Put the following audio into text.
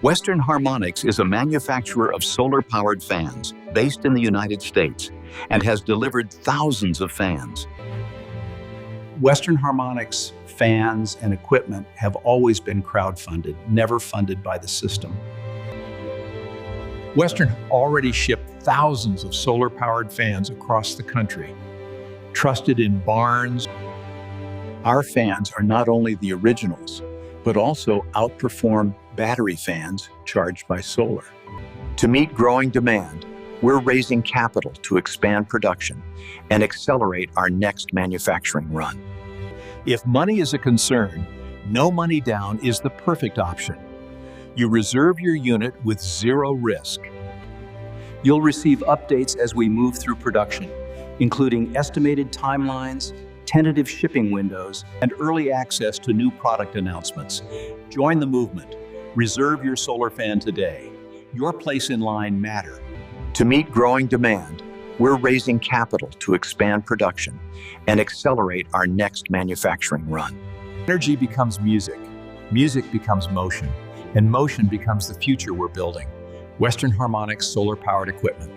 Western Harmonics is a manufacturer of solar-powered fans based in the United States and has delivered thousands of fans. Western Harmonics fans and equipment have always been crowdfunded, never funded by the system. Western already shipped thousands of solar-powered fans across the country, trusted in barns. Our fans are not only the originals, but also outperform battery fans charged by solar. To meet growing demand, we're raising capital to expand production and accelerate our next manufacturing run. If money is a concern, no money down is the perfect option. You reserve your unit with zero risk. You'll receive updates as we move through production, including estimated timelines, tentative shipping windows, and early access to new product announcements. Join the movement. Reserve your solar fan today. Your place in line matters. To meet growing demand, we're raising capital to expand production and accelerate our next manufacturing run. Energy becomes music, music becomes motion, and motion becomes the future we're building. Western Harmonics solar-powered equipment.